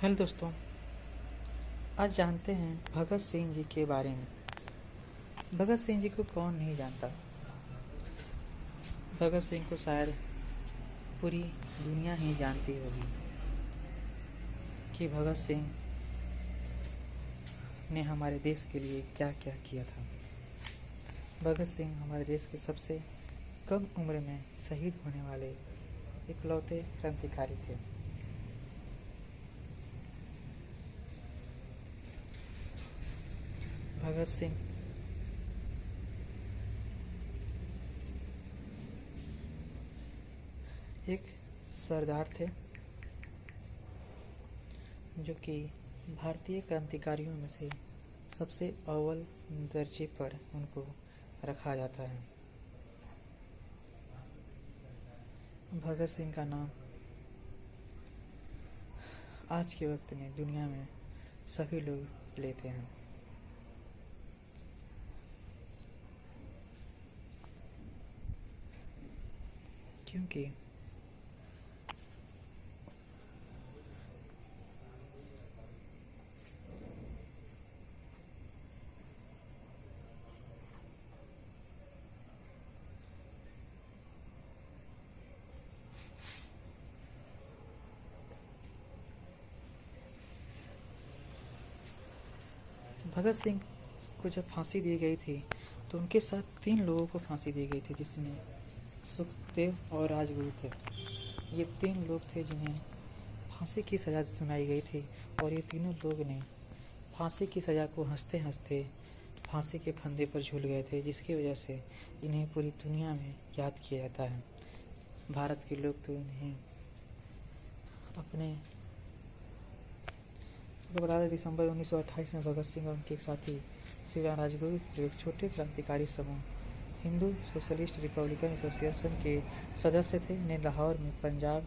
Hello दोस्तों, आज जानते हैं भगत सिंह जी के बारे में। भगत सिंह जी को कौन नहीं जानता। भगत सिंह को शायद पूरी दुनिया ही जानती होगी कि भगत सिंह ने हमारे देश के लिए क्या क्या किया था। भगत सिंह हमारे देश के सबसे कम उम्र में शहीद होने वाले इकलौते क्रांतिकारी थे। भगत सिंह एक सरदार थे जो कि भारतीय क्रांतिकारियों में से सबसे अव्वल दर्जे पर उनको रखा जाता है। भगत सिंह का नाम आज के वक्त में दुनिया में सभी लोग लेते हैं, क्योंकि भगत सिंह को जब फांसी दी गई थी तो उनके साथ 3 लोगों को फांसी दी गई थी, जिसमें सुखदेव और राजगुरु थे। ये 3 लोग थे जिन्हें फांसी की सज़ा सुनाई गई थी, और ये तीनों लोग ने फांसी की सज़ा को हंसते हंसते फांसी के फंदे पर झूल गए थे, जिसकी वजह से इन्हें पूरी दुनिया में याद किया जाता है। भारत के लोग तो इन्हें अपने बता दें, दिसंबर 1928 में भगत सिंह और उनके एक साथी शिवराम राजगुरु जो एक छोटे क्रांतिकारी समूह हिंदू सोशलिस्ट रिपब्लिकन एसोसिएशन के सदस्य थे, ने लाहौर में पंजाब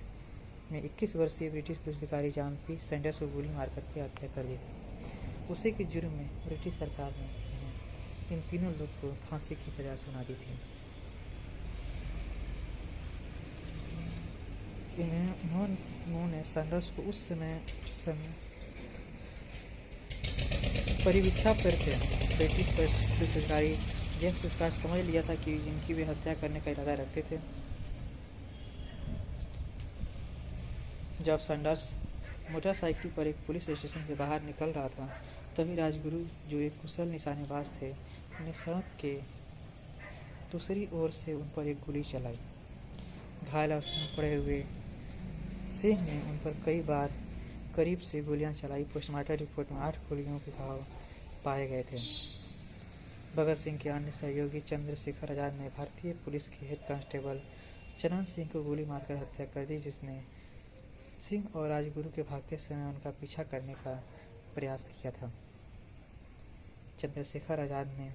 में 21 वर्षीय ब्रिटिश पुलिस अधिकारी जॉन पी सैंडर्स को गोली मार करके हत्या कर दी थी। उसी के जुर्म में ब्रिटिश सरकार ने इन तीनों लोग को फांसी की सजा सुना दी थी। उन्होंने सैंडर्स को उस समय परिवीक्षा पर थे। ब्रिटिश पुलिस अधिकारी जेम्स स्कॉट समझ लिया था कि जिनकी वे हत्या करने का इरादा रखते थे। जब सैंडर्स मोटरसाइकिल पर एक पुलिस स्टेशन से बाहर निकल रहा था, तभी राजगुरु जो एक कुशल निशानेबाज थे, ने सड़क के दूसरी ओर से उन पर एक गोली चलाई। घायल अवस्था में पड़े हुए सिंह ने उन पर कई बार करीब से गोलियां चलाई। पोस्टमार्टम रिपोर्ट में 8 गोलियों के घाव पाए गए थे। भगत सिंह के अन्य सहयोगी चंद्रशेखर आजाद ने भारतीय पुलिस के हेड कांस्टेबल चरण सिंह को गोली मारकर हत्या कर दी, जिसने सिंह और राजगुरु के भागते समय उनका पीछा करने का प्रयास किया था। चंद्रशेखर आजाद ने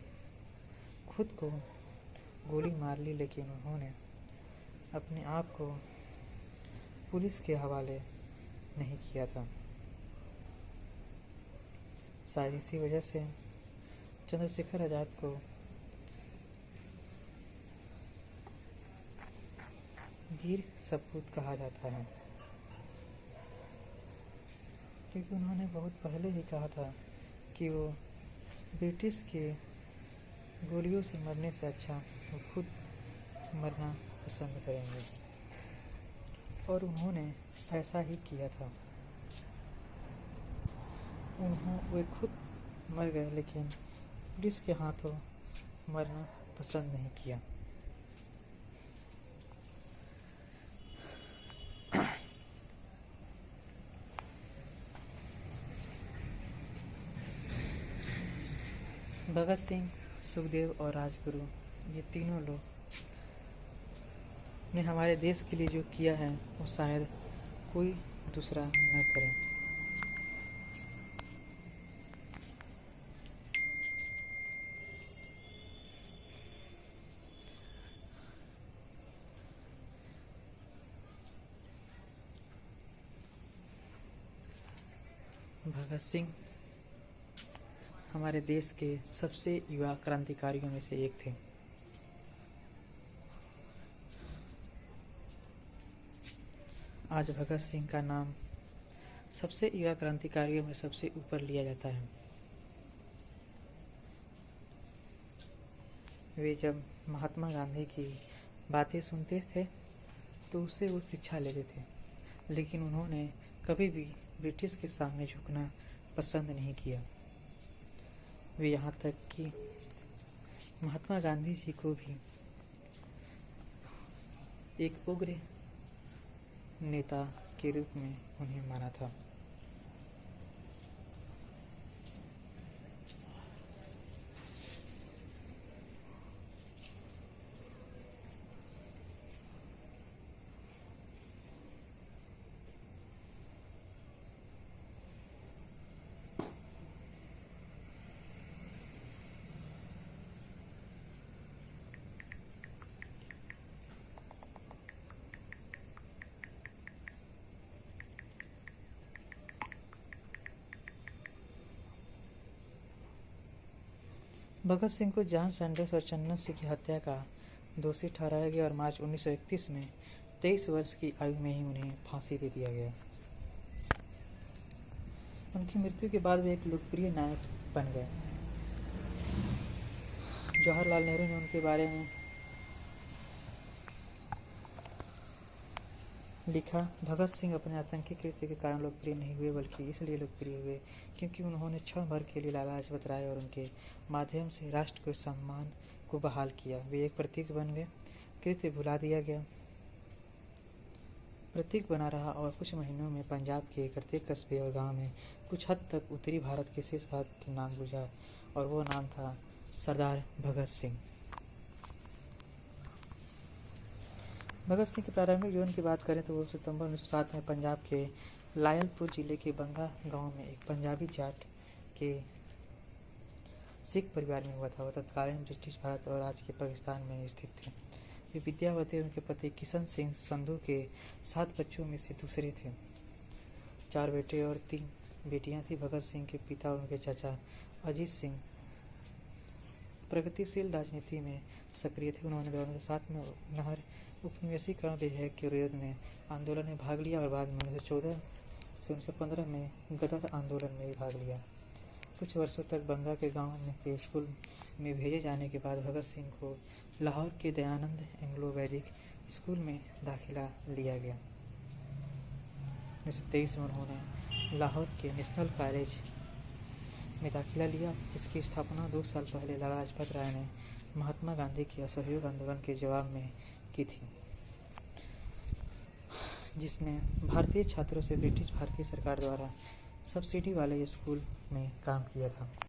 खुद को गोली मार ली, लेकिन उन्होंने अपने आप को पुलिस के हवाले नहीं किया था। शायद इसी वजह से चंद्रशेखर आजाद को वीर सपूत कहा जाता है, क्योंकि उन्होंने बहुत पहले ही कहा था कि वो ब्रिटिश के गोलियों से मरने से अच्छा वो खुद मरना पसंद करेंगे, और उन्होंने ऐसा ही किया था। वे खुद मर गए, लेकिन पुलिस के हाथों मरना पसंद नहीं किया। भगत सिंह, सुखदेव और राजगुरु, ये तीनों लोग ने हमारे देश के लिए जो किया है वो शायद कोई दूसरा न करे। भगत सिंह हमारे देश के सबसे युवा क्रांतिकारियों में से एक थे। आज भगत सिंह का नाम सबसे युवा क्रांतिकारियों में सबसे ऊपर लिया जाता है। वे जब महात्मा गांधी की बातें सुनते थे तो उससे वो शिक्षा लेते थे, लेकिन उन्होंने कभी भी ब्रिटिश के सामने झुकना पसंद नहीं किया। वे यहाँ तक कि महात्मा गांधी जी को भी एक उग्र नेता के रूप में उन्हें माना था। भगत सिंह को जॉन सैंडर्स और चन्ना सिंह की हत्या का दोषी ठहराया गया और मार्च 1931 में 23 वर्ष की आयु में ही उन्हें फांसी दे दिया गया। उनकी मृत्यु के बाद वे एक लोकप्रिय नायक बन गए। जवाहरलाल नेहरू ने उनके बारे में लिखा, भगत सिंह अपने आतंकी कृत्य के कारण लोकप्रिय नहीं हुए, बल्कि इसलिए लोकप्रिय हुए क्योंकि उन्होंने क्षण भर के लिए लाला लाजपत राय और उनके माध्यम से राष्ट्र के सम्मान को बहाल किया। वे एक प्रतीक बन गए, कृत्य भुला दिया गया, प्रतीक बना रहा और कुछ महीनों में पंजाब के प्रत्येक कस्बे और गांव में कुछ हद तक उत्तरी भारत के शेष भाग के नाम गूंजा, और वो नाम था सरदार भगत सिंह। भगत सिंह के प्रारंभिक जीवन की बात करें तो वो सितंबर 1907 में पंजाब के लायलपुर जिले के बंगा गांव में एक पंजाबी जाट के सिख परिवार में हुआ था। वह तत्कालीन ब्रिटिश भारत और आज के पाकिस्तान में स्थित थे। वे विद्यावती और उनके पति किशन सिंह संधू के 7 बच्चों में से दूसरे थे। 4 बेटे और 3 बेटियां थीं। भगत सिंह के पिता और उनके चाचा अजीत सिंह प्रगतिशील राजनीति में सक्रिय थे। उन्होंने 2007 में नहर उपनिवेशीकरण विधेयक के विरोध में आंदोलन में भाग लिया और बाद में 1914 से 1915 में गदर आंदोलन में भी भाग लिया। कुछ वर्षों तक बंगा के गांव के स्कूल में भेजे जाने के बाद भगत सिंह को लाहौर के दयानंद एंग्लो वैदिक स्कूल में दाखिला लिया गया। 1923 में उन्होंने लाहौर के नेशनल कॉलेज में दाखिला लिया, जिसकी स्थापना 2 साल पहले लाला लाजपत राय ने महात्मा गांधी के असहयोग आंदोलन के जवाब में की थी, जिसने भारतीय छात्रों से ब्रिटिश भारतीय सरकार द्वारा सब्सिडी वाले स्कूल में काम किया था।